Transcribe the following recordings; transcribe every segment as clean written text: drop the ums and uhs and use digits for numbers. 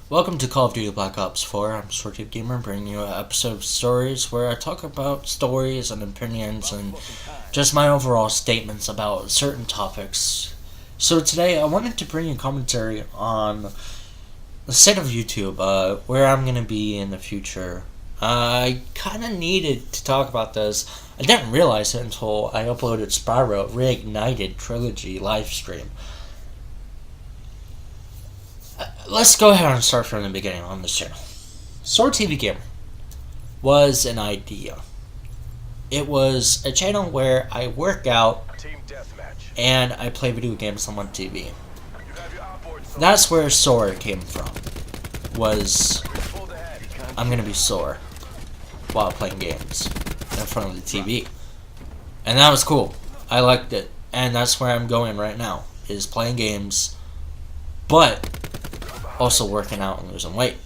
Welcome to Call of Duty Black Ops 4. I'm SoreTvGamer, bringing you an episode of Stories where I talk about stories and opinions and just my overall statements about certain topics. So today I wanted to bring you commentary on the state of YouTube, where I'm going to be in the future. I kind of needed to talk about this. I didn't realize it until I uploaded Spyro Reignited Trilogy livestream. Let's go ahead and start from the beginning on this channel. SoreTvGamer was an idea. It was a channel where I work out and I play video games on my TV. That's where Sore came from. I'm gonna be sore while playing games in front of the TV. And that was cool. I liked it. And that's where I'm going right now, is playing games, but also working out and losing weight.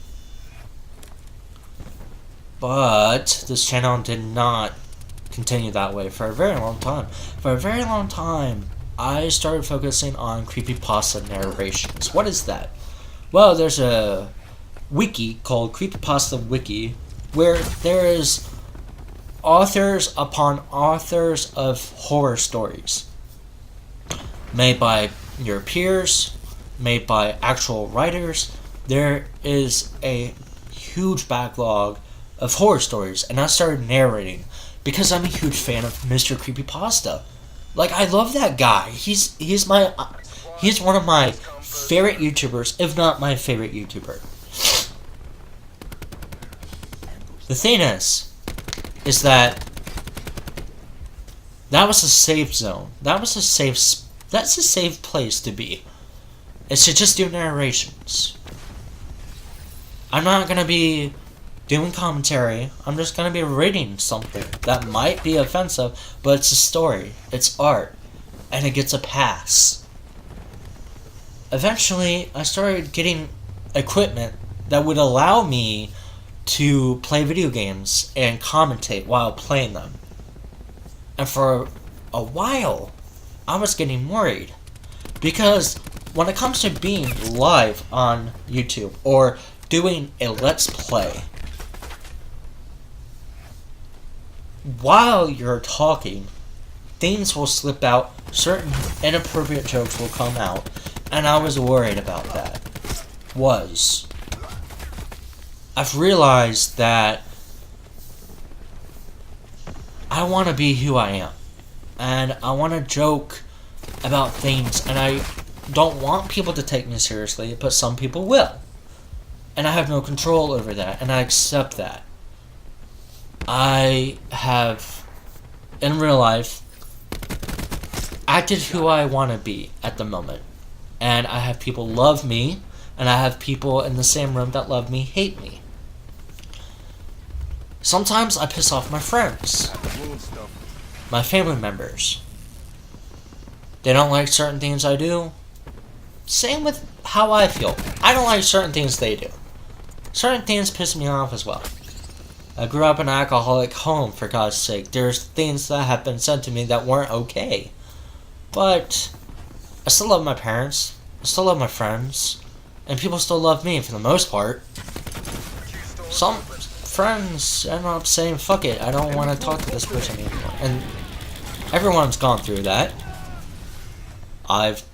But this channel did not continue that way for a very long time. For a very long time, I started focusing on creepypasta narrations. What is that? Well, there's a wiki called Creepypasta Wiki where there is authors upon authors of horror stories made by your peers, made by actual writers. There is a huge backlog of horror stories, and I started narrating because I'm a huge fan of Mr. Creepypasta. Like, I love that guy. He's one of my favorite YouTubers, if not my favorite YouTuber. The thing is that was a safe zone. That's a safe place to be. Is to just do narrations. I'm not going to be doing commentary. I'm just going to be reading something that might be offensive, but it's a story. It's art. And it gets a pass. Eventually, I started getting equipment that would allow me to play video games and commentate while playing them. And for a while, I was getting worried. Because when it comes to being live on YouTube or doing a Let's Play, while you're talking, things will slip out, certain inappropriate jokes will come out, and I was worried about that. I've realized that I want to be who I am, and I want to joke about things, and I don't want people to take me seriously, but some people will. And I have no control over that, and I accept that. I have, in real life, acted who I want to be at the moment. And I have people love me, and I have people in the same room that love me hate me. Sometimes I piss off my friends, my family members. They don't like certain things I do. Same with how I feel. I don't like certain things they do. Certain things piss me off as well. I grew up in an alcoholic home, for God's sake. There's things that have been said to me that weren't okay. But I still love my parents. I still love my friends. And people still love me for the most part. Some friends end up saying, fuck it, I don't want to talk to this person anymore. And everyone's gone through that. I've,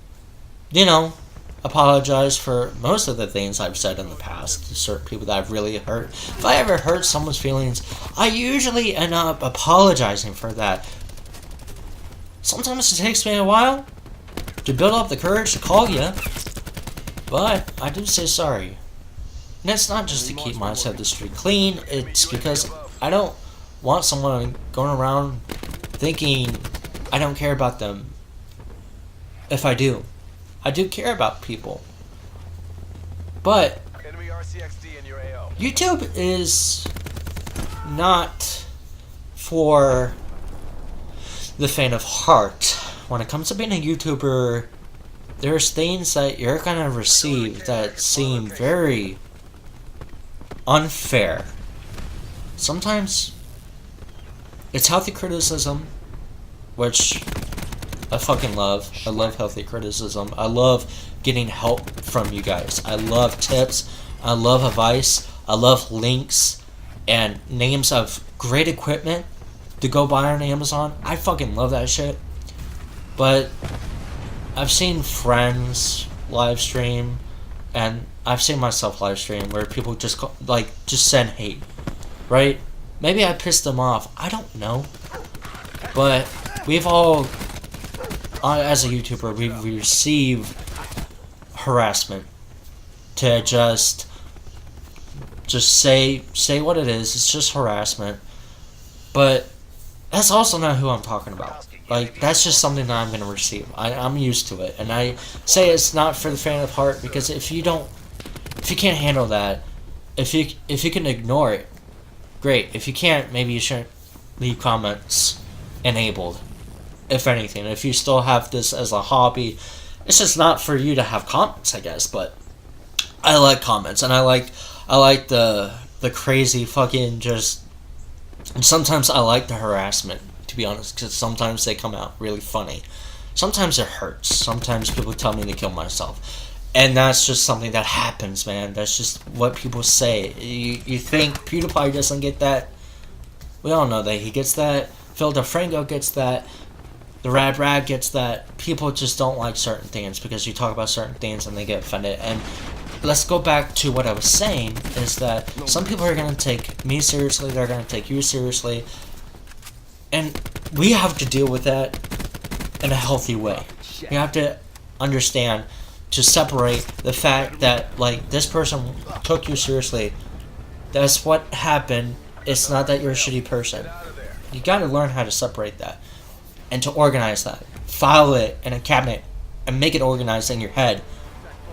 apologize for most of the things I've said in the past to certain people that I've really hurt. If I ever hurt someone's feelings, I usually end up apologizing for that. Sometimes it takes me a while to build up the courage to call you, but I do say sorry. And it's not just to keep my side of the street clean, it's because I don't want someone going around thinking I don't care about them. If I do. I do care about people. But YouTube is not for the faint of heart. When it comes to being a YouTuber, there's things that you're gonna receive that seem very unfair. Sometimes it's healthy criticism, which I fucking love. I love healthy criticism. I love getting help from you guys. I love tips. I love advice. I love links and names of great equipment to go buy on Amazon. I fucking love that shit. But I've seen friends live stream, and I've seen myself live stream where people just just send hate, right? Maybe I pissed them off. I don't know. But we've all, as a YouTuber, we receive harassment to just say what it is. It's just harassment. But that's also not who I'm talking about. Like, that's just something that I'm going to receive. I'm used to it. And I say it's not for the faint of heart, because if you can't handle that, if you can ignore it, great. If you can't, maybe you shouldn't leave comments enabled. If anything, if you still have this as a hobby, it's just not for you to have comments, I guess. But I like comments, and I like the crazy fucking just. And sometimes I like the harassment, to be honest, because sometimes they come out really funny. Sometimes it hurts. Sometimes people tell me to kill myself. And that's just something that happens, man. That's just what people say. You think PewDiePie doesn't get that? We all know that he gets that. Phil DeFranco gets that. The Rad Rad gets that. People just don't like certain things because you talk about certain things and they get offended. And let's go back to what I was saying, is that some people are going to take me seriously, they're going to take you seriously, and we have to deal with that in a healthy way. You have to understand to separate the fact that, like, this person took you seriously. That's what happened. It's not that you're a shitty person. You got to learn how to separate that and to organize that. File it in a cabinet and make it organized in your head,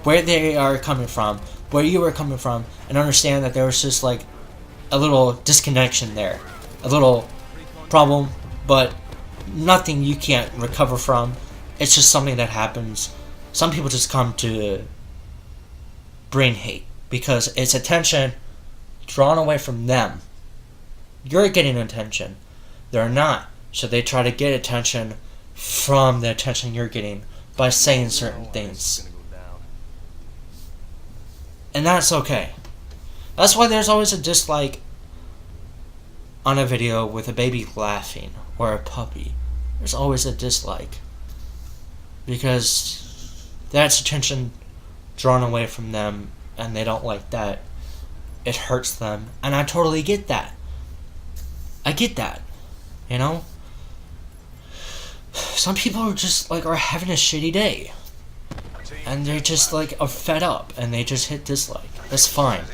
where they are coming from, where you are coming from, and understand that there was just like a little disconnection there, a little problem, but nothing you can't recover from. It's just something that happens. Some people just come to brain hate because it's attention drawn away from them. You're getting attention. They're not. So they try to get attention from the attention you're getting by saying certain things. And that's okay. That's why there's always a dislike on a video with a baby laughing or a puppy. There's always a dislike. Because that's attention drawn away from them, and they don't like that. It hurts them. And I totally get that. I get that. You know? Some people are just like are having a shitty day. And they're just like are fed up and they just hit dislike. That's fine.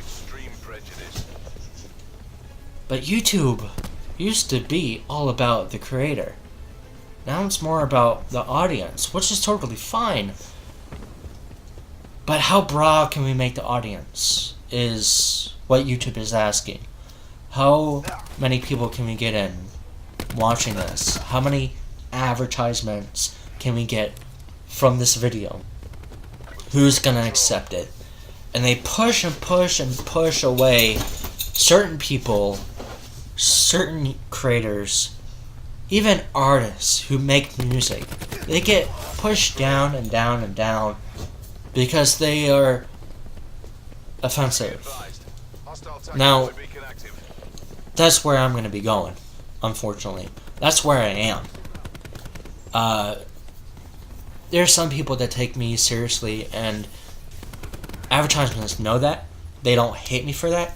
But YouTube used to be all about the creator. Now it's more about the audience, which is totally fine. But how broad can we make the audience is what YouTube is asking. How many people can we get in watching this? How many advertisements can we get from this video? Who's gonna accept it? And they push and push and push away certain people, certain creators, even artists who make music. They get pushed down and down and down because they are offensive. Now, that's where I'm gonna be going, unfortunately. That's where I am. There's some people that take me seriously, and advertisements know that. They don't hate me for that.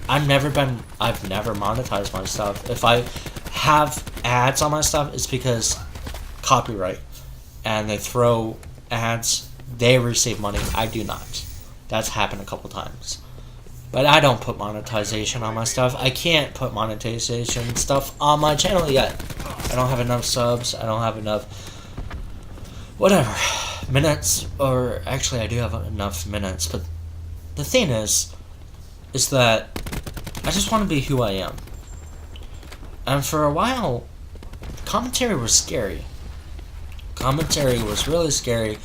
I've never monetized my stuff. If I have ads on my stuff, it's because copyright. And they throw ads, they receive money, I do not. That's happened a couple times. But I don't put monetization on my stuff. I can't put monetization stuff on my channel yet. I don't have enough subs, I don't have enough whatever minutes, or actually I do have enough minutes, but the thing is that I just want to be who I am. And for a while, commentary was scary. Commentary was really scary,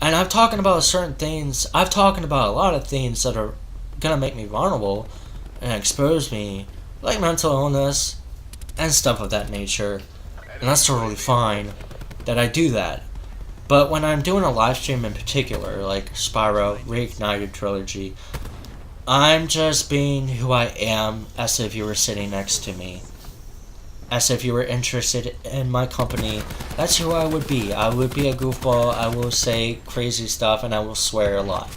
and I'm talking about certain things. I've talking about a lot of things that are gonna make me vulnerable and expose me, like mental illness and stuff of that nature, and that's totally fine that I do that. But when I'm doing a live stream in particular, like Spyro, Reignited Trilogy, I'm just being who I am, as if you were sitting next to me. As if you were interested in my company. That's who I would be. I would be a goofball. I will say crazy stuff, and I will swear a lot.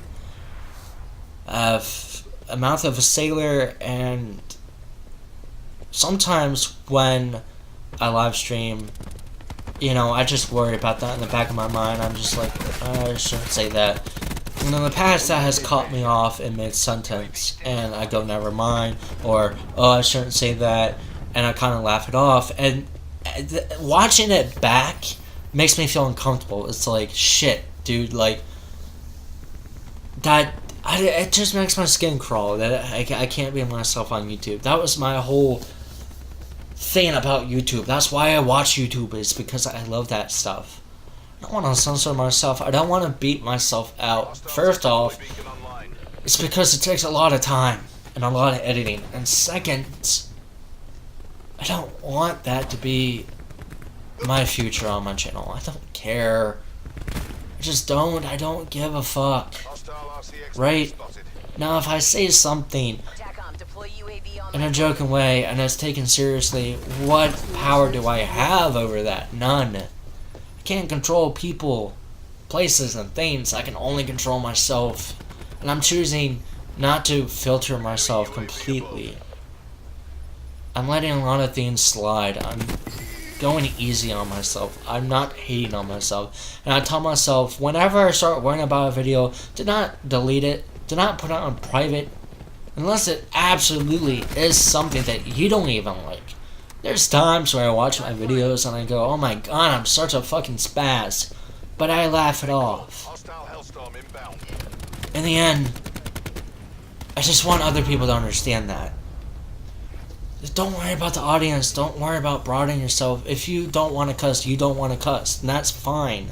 I have a mouth of a sailor, and sometimes when I live stream, you know, I just worry about that in the back of my mind. I'm just like, I shouldn't say that. And in the past, that has caught me off in mid-sentence, and I go, never mind, or, oh, I shouldn't say that, and I kind of laugh it off, and watching it back makes me feel uncomfortable. It's like, shit, dude, like, that, it just makes my skin crawl, that I can't be myself on YouTube. That was my whole thing about YouTube. That's why I watch YouTube, is because I love that stuff. I don't want to censor myself. I don't want to beat myself out. First off, it's because it takes a lot of time and a lot of editing. And second, I don't want that to be my future on my channel. I don't care. I just don't. I don't give a fuck. Right? Now, if I say something in a joking way and it's taken seriously, what power do I have over that? None. I can't control people, places, and things. I can only control myself. And I'm choosing not to filter myself completely. I'm letting a lot of things slide. I'm going easy on myself. I'm not hating on myself. And I tell myself, whenever I start worrying about a video, do not delete it. Do not put it on private. Unless it absolutely is something that you don't even like. There's times where I watch my videos and I go, oh my god, I'm such a fucking spaz. But I laugh it off. In the end, I just want other people to understand that. Just don't worry about the audience. Don't worry about broadening yourself. If you don't want to cuss, you don't want to cuss. And that's fine.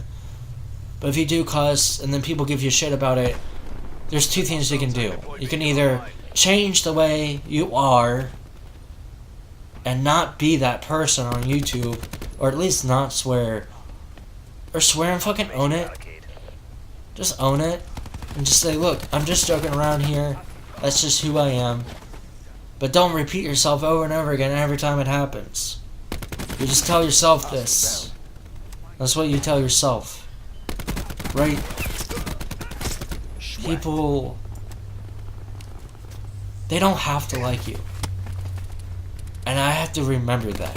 But if you do cuss and then people give you shit about it, there's two things you can do. You can either change the way you are and not be that person on YouTube, or at least not swear, or swear and fucking own it. Just own it and just say, look, I'm just joking around here, that's just who I am. But don't repeat yourself over and over again every time it happens. You just tell yourself this. That's what you tell yourself, right? People, they don't have to like you. And I have to remember that.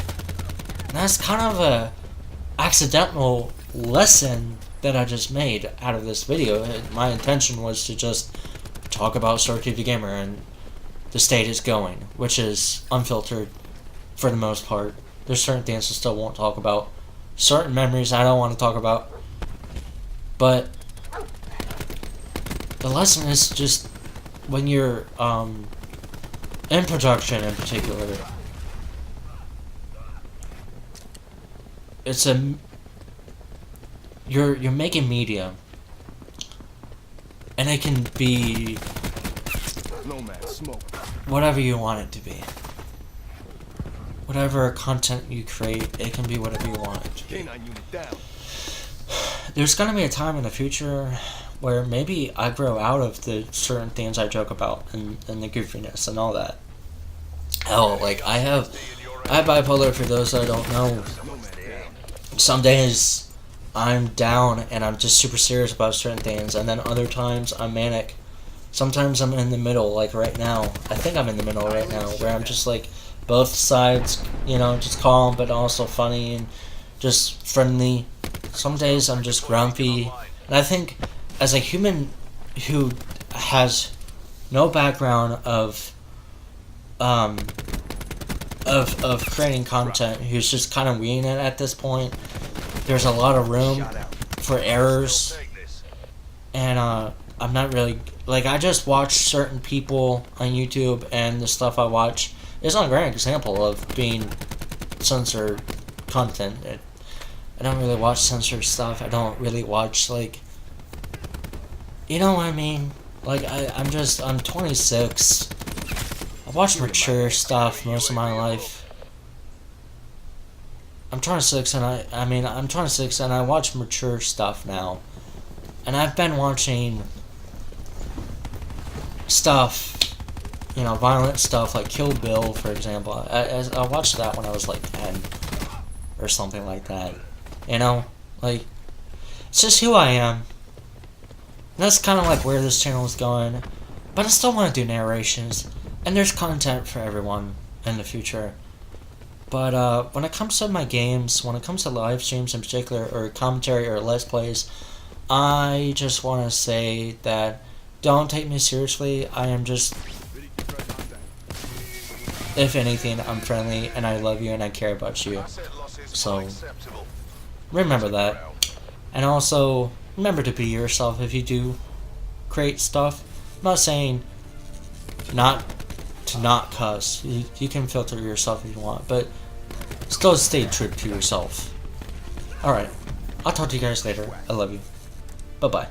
And that's kind of a accidental lesson that I just made out of this video. My intention was to just talk about SoreTvGamer and the state is going, which is unfiltered for the most part. There's certain things I still won't talk about. Certain memories I don't want to talk about. But the lesson is just when you're in production in particular, it's you're making media, and it can be whatever you want it to be. Whatever content you create, it can be whatever you want it to be. There's gonna be a time in the future where maybe I grow out of the certain things I joke about and the goofiness and all that. Hell, like I have bipolar, for those that don't know. Some days I'm down and I'm just super serious about certain things, and then other times I'm manic. Sometimes I'm in the middle, like right now. I think I'm in the middle right now, where I'm just like both sides, you know, just calm but also funny and just friendly. Some days I'm just grumpy, and I think as a human who has no background of creating content, who's just kind of winging it at this point, there's a lot of room for errors, and I'm not really, like, I just watch certain people on YouTube, and the stuff I watch is not a great example of being censored content. I don't really watch censored stuff. I don't really watch, like, you know what I mean? Like, I'm 26. I've watched mature stuff most of my life. I'm 26 and I'm 26 and I watch mature stuff now. And I've been watching stuff you know, violent stuff like Kill Bill, for example. I watched that when I was like 10 or something like that. You know, like, it's just who I am. And that's kind of like where this channel is going. But I still want to do narrations, and there's content for everyone in the future. But when it comes to my games, when it comes to live streams in particular, or commentary or let's plays, I just want to say that don't take me seriously. I am just, if anything, I'm friendly and I love you and I care about you. So remember that. And also remember to be yourself if you do create stuff. I'm not saying not to not cuss. You can filter yourself if you want, but still stay true to yourself. Alright, I'll talk to you guys later. I love you. Bye-bye.